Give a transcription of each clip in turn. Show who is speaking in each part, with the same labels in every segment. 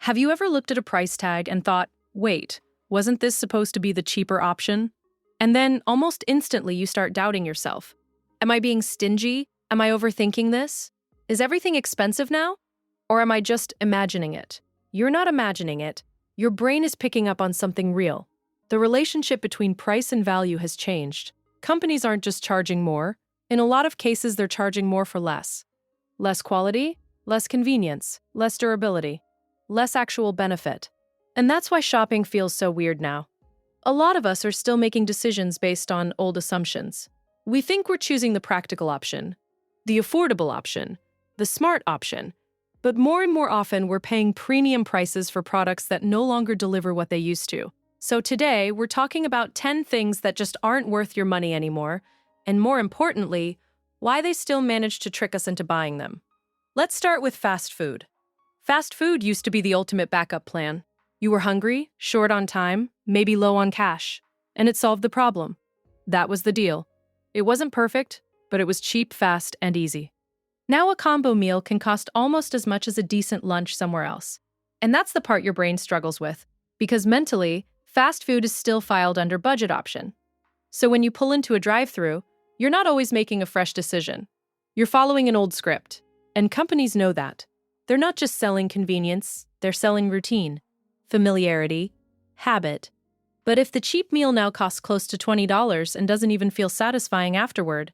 Speaker 1: Have you ever looked at a price tag and thought, wait, wasn't this supposed to be the cheaper option? And then almost instantly you start doubting yourself. Am I being stingy? Am I overthinking this? Is everything expensive now? Or am I just imagining it? You're not imagining it. Your brain is picking up on something real. The relationship between price and value has changed. Companies aren't just charging more. In a lot of cases, they're charging more for less. Less quality, less convenience, less durability, less actual benefit. And that's why shopping feels so weird now. A lot of us are still making decisions based on old assumptions. We think we're choosing the practical option, the affordable option, the smart option, but more and more often we're paying premium prices for products that no longer deliver what they used to. So today, we're talking about 10 things that just aren't worth your money anymore, and more importantly, why they still manage to trick us into buying them. Let's start with fast food. Fast food used to be the ultimate backup plan. You were hungry, short on time, maybe low on cash, and it solved the problem. That was the deal. It wasn't perfect, but it was cheap, fast, and easy. Now a combo meal can cost almost as much as a decent lunch somewhere else. And that's the part your brain struggles with, because mentally, fast food is still filed under budget option. So when you pull into a drive-thru, you're not always making a fresh decision. You're following an old script, and companies know that. They're not just selling convenience, they're selling routine, familiarity, habit. But if the cheap meal now costs close to $20 and doesn't even feel satisfying afterward,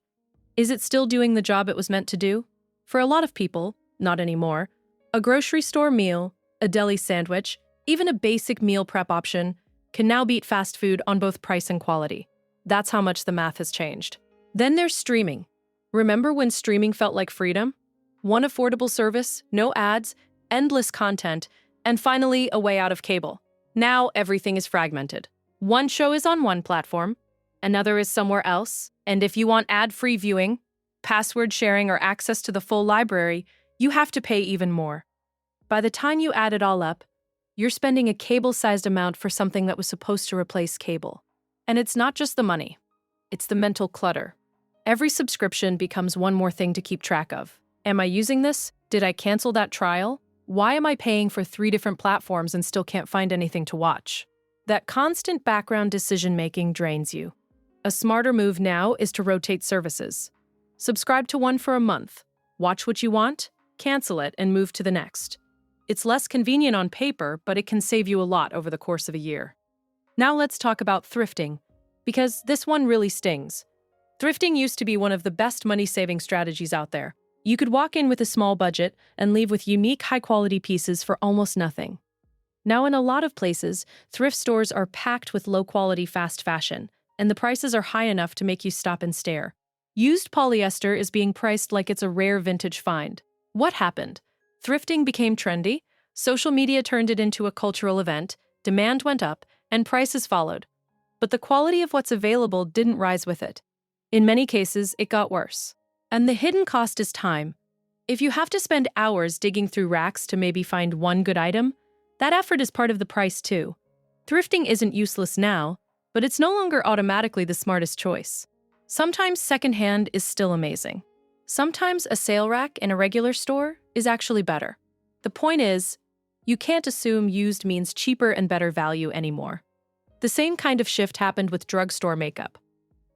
Speaker 1: is it still doing the job it was meant to do? For a lot of people, not anymore, a grocery store meal, a deli sandwich, even a basic meal prep option can now beat fast food on both price and quality. That's how much the math has changed. Then there's streaming. Remember when streaming felt like freedom? One affordable service, no ads, endless content, and finally a way out of cable. Now everything is fragmented. One show is on one platform, another is somewhere else, and if you want ad-free viewing, password sharing, or access to the full library, you have to pay even more. By the time you add it all up, you're spending a cable-sized amount for something that was supposed to replace cable. And it's not just the money, it's the mental clutter. Every subscription becomes one more thing to keep track of. Am I using this? Did I cancel that trial? Why am I paying for 3 different platforms and still can't find anything to watch? That constant background decision-making drains you. A smarter move now is to rotate services. Subscribe to one for a month, watch what you want, cancel it, and move to the next. It's less convenient on paper, but it can save you a lot over the course of a year. Now let's talk about thrifting, because this one really stings. Thrifting used to be one of the best money-saving strategies out there. You could walk in with a small budget and leave with unique, high-quality pieces for almost nothing. Now in a lot of places, thrift stores are packed with low-quality fast fashion, and the prices are high enough to make you stop and stare. Used polyester is being priced like it's a rare vintage find. What happened? Thrifting became trendy, social media turned it into a cultural event, demand went up, and prices followed. But the quality of what's available didn't rise with it. In many cases, it got worse. And the hidden cost is time. If you have to spend hours digging through racks to maybe find one good item, that effort is part of the price too. Thrifting isn't useless now, but it's no longer automatically the smartest choice. Sometimes secondhand is still amazing. Sometimes a sale rack in a regular store is actually better. The point is, you can't assume used means cheaper and better value anymore. The same kind of shift happened with drugstore makeup.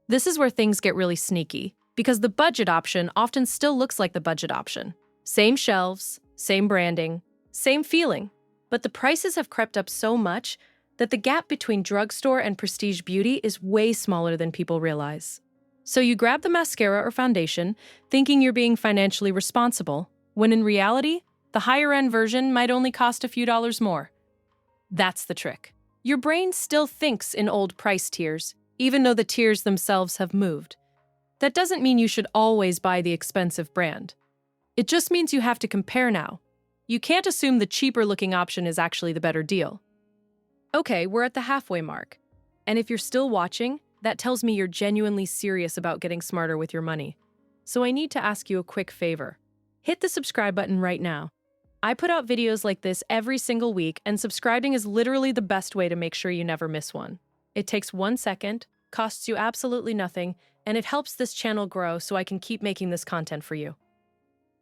Speaker 1: This is where things get really sneaky, because the budget option often still looks like the budget option. Same shelves, same branding, same feeling. But the prices have crept up so much that the gap between drugstore and prestige beauty is way smaller than people realize. So you grab the mascara or foundation, thinking you're being financially responsible, when in reality, the higher-end version might only cost a few dollars more. That's the trick. Your brain still thinks in old price tiers, even though the tiers themselves have moved. That doesn't mean you should always buy the expensive brand. It just means you have to compare now. You can't assume the cheaper-looking option is actually the better deal. Okay, we're at the halfway mark. And if you're still watching, that tells me you're genuinely serious about getting smarter with your money. So I need to ask you a quick favor. Hit the subscribe button right now. I put out videos like this every single week, and subscribing is literally the best way to make sure you never miss one. It takes 1 second, costs you absolutely nothing, and it helps this channel grow so I can keep making this content for you.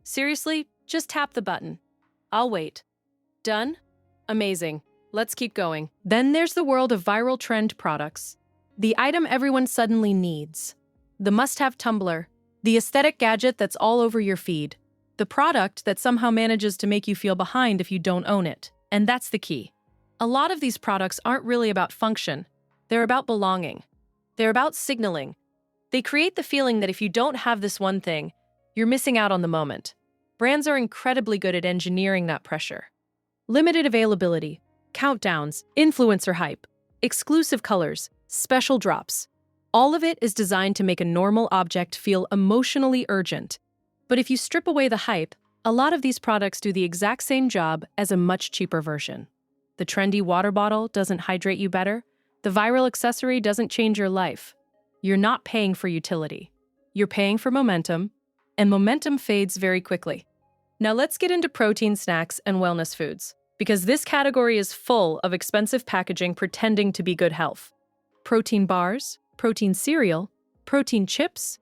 Speaker 1: Seriously, just tap the button. I'll wait. Done? Amazing. Let's keep going. Then there's the world of viral trend products. The item everyone suddenly needs. The must-have tumbler. The aesthetic gadget that's all over your feed. The product that somehow manages to make you feel behind if you don't own it. And that's the key. A lot of these products aren't really about function. They're about belonging. They're about signaling. They create the feeling that if you don't have this one thing, you're missing out on the moment. Brands are incredibly good at engineering that pressure. Limited availability, countdowns, influencer hype, exclusive colors, special drops. All of it is designed to make a normal object feel emotionally urgent. But if you strip away the hype, a lot of these products do the exact same job as a much cheaper version. The trendy water bottle doesn't hydrate you better. The viral accessory doesn't change your life. You're not paying for utility. You're paying for momentum, and momentum fades very quickly. Now let's get into protein snacks and wellness foods, because this category is full of expensive packaging pretending to be good health. Protein bars, protein cereal, protein chips,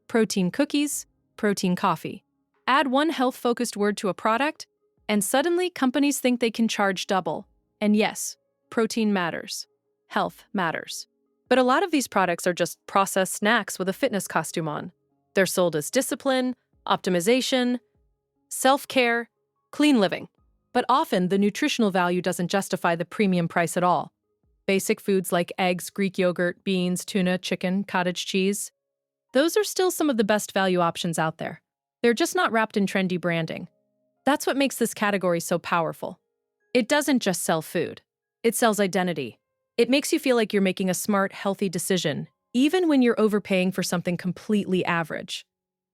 Speaker 1: protein cookies, protein coffee. Add one health-focused word to a product, and suddenly companies think they can charge double. And yes, protein matters. Health matters. But a lot of these products are just processed snacks with a fitness costume on. They're sold as discipline, optimization, self-care, clean living. But often, the nutritional value doesn't justify the premium price at all. Basic foods like eggs, Greek yogurt, beans, tuna, chicken, cottage cheese, those are still some of the best value options out there. They're just not wrapped in trendy branding. That's what makes this category so powerful. It doesn't just sell food. It sells identity. It makes you feel like you're making a smart, healthy decision, even when you're overpaying for something completely average.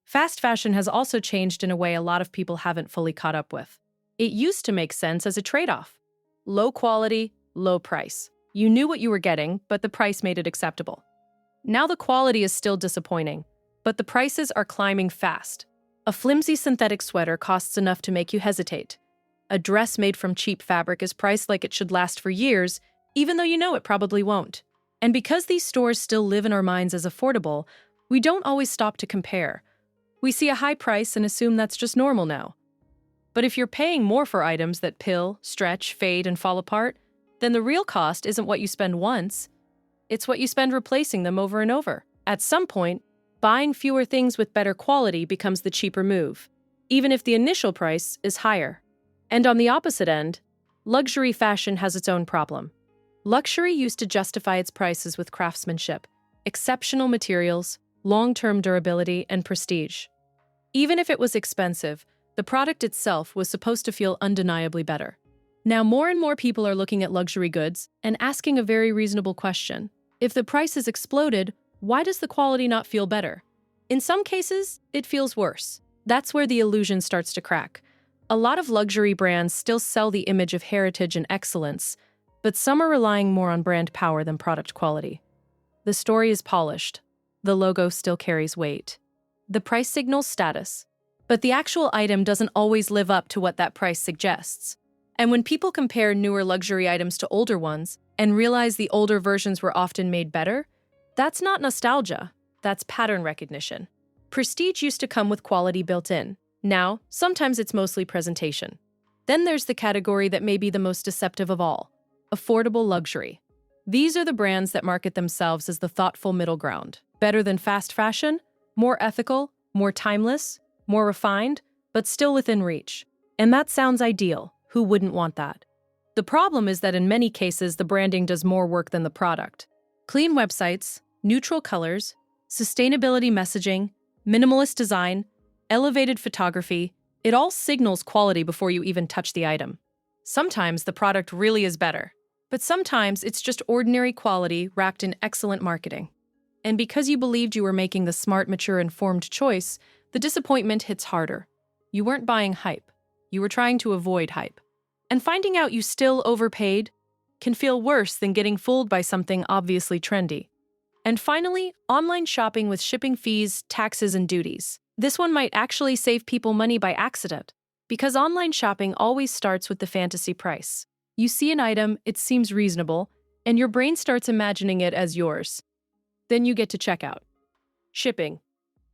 Speaker 1: Fast fashion has also changed in a way a lot of people haven't fully caught up with. It used to make sense as a trade-off. Low quality, low price. You knew what you were getting, but the price made it acceptable. Now the quality is still disappointing, but the prices are climbing fast. A flimsy synthetic sweater costs enough to make you hesitate. A dress made from cheap fabric is priced like it should last for years, even though you know it probably won't. And because these stores still live in our minds as affordable, we don't always stop to compare. We see a high price and assume that's just normal now. But if you're paying more for items that pill, stretch, fade, and fall apart, then the real cost isn't what you spend once. It's what you spend replacing them over and over. At some point, buying fewer things with better quality becomes the cheaper move, even if the initial price is higher. And on the opposite end, luxury fashion has its own problem. Luxury used to justify its prices with craftsmanship, exceptional materials, long-term durability, and prestige. Even if it was expensive, the product itself was supposed to feel undeniably better. Now more and more people are looking at luxury goods and asking a very reasonable question. If the price has exploded, why does the quality not feel better? In some cases, it feels worse. That's where the illusion starts to crack. A lot of luxury brands still sell the image of heritage and excellence, but some are relying more on brand power than product quality. The story is polished. The logo still carries weight. The price signals status. But the actual item doesn't always live up to what that price suggests. And when people compare newer luxury items to older ones and realize the older versions were often made better, that's not nostalgia, that's pattern recognition. Prestige used to come with quality built in. Now, sometimes it's mostly presentation. Then there's the category that may be the most deceptive of all, affordable luxury. These are the brands that market themselves as the thoughtful middle ground. Better than fast fashion, more ethical, more timeless, more refined, but still within reach. And that sounds ideal. Who wouldn't want that? The problem is that in many cases, the branding does more work than the product. Clean websites, neutral colors, sustainability messaging, minimalist design, elevated photography, it all signals quality before you even touch the item. Sometimes the product really is better, but sometimes it's just ordinary quality wrapped in excellent marketing. And because you believed you were making the smart, mature, informed choice, the disappointment hits harder. You weren't buying hype. You were trying to avoid hype. And finding out you still overpaid can feel worse than getting fooled by something obviously trendy. And finally, online shopping with shipping fees, taxes, and duties. This one might actually save people money by accident, because online shopping always starts with the fantasy price. You see an item, it seems reasonable, and your brain starts imagining it as yours. Then you get to checkout. Shipping,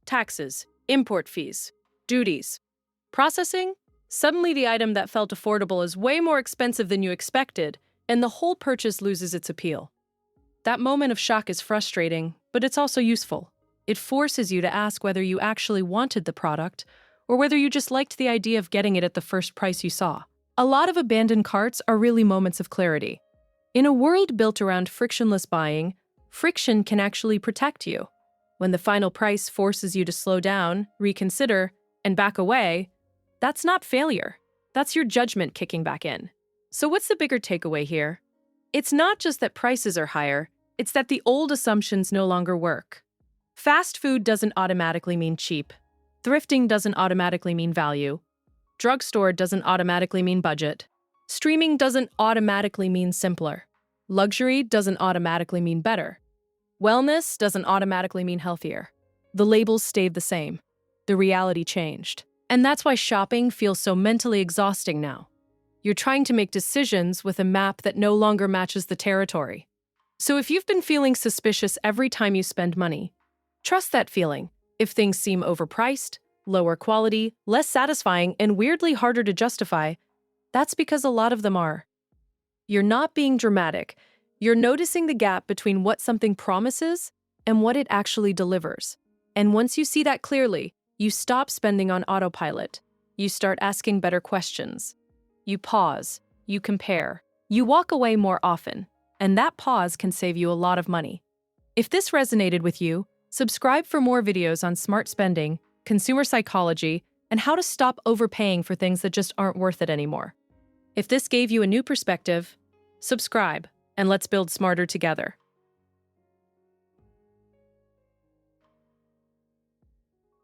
Speaker 1: taxes, import fees, duties. Processing? Suddenly, the item that felt affordable is way more expensive than you expected, and the whole purchase loses its appeal. That moment of shock is frustrating, but it's also useful. It forces you to ask whether you actually wanted the product or whether you just liked the idea of getting it at the first price you saw. A lot of abandoned carts are really moments of clarity. In a world built around frictionless buying, friction can actually protect you. When the final price forces you to slow down, reconsider, and back away, that's not failure. That's your judgment kicking back in. So what's the bigger takeaway here? It's not just that prices are higher, it's that the old assumptions no longer work. Fast food doesn't automatically mean cheap. Thrifting doesn't automatically mean value. Drugstore doesn't automatically mean budget. Streaming doesn't automatically mean simpler. Luxury doesn't automatically mean better. Wellness doesn't automatically mean healthier. The labels stayed the same. The reality changed. And that's why shopping feels so mentally exhausting now. You're trying to make decisions with a map that no longer matches the territory. So if you've been feeling suspicious every time you spend money, trust that feeling. If things seem overpriced, lower quality, less satisfying, and weirdly harder to justify, that's because a lot of them are. You're not being dramatic. You're noticing the gap between what something promises and what it actually delivers. And once you see that clearly, you stop spending on autopilot. You start asking better questions. You pause. You compare. You walk away more often. And that pause can save you a lot of money. If this resonated with you, subscribe for more videos on smart spending, consumer psychology, and how to stop overpaying for things that just aren't worth it anymore. If this gave you a new perspective, subscribe, and let's build smarter together.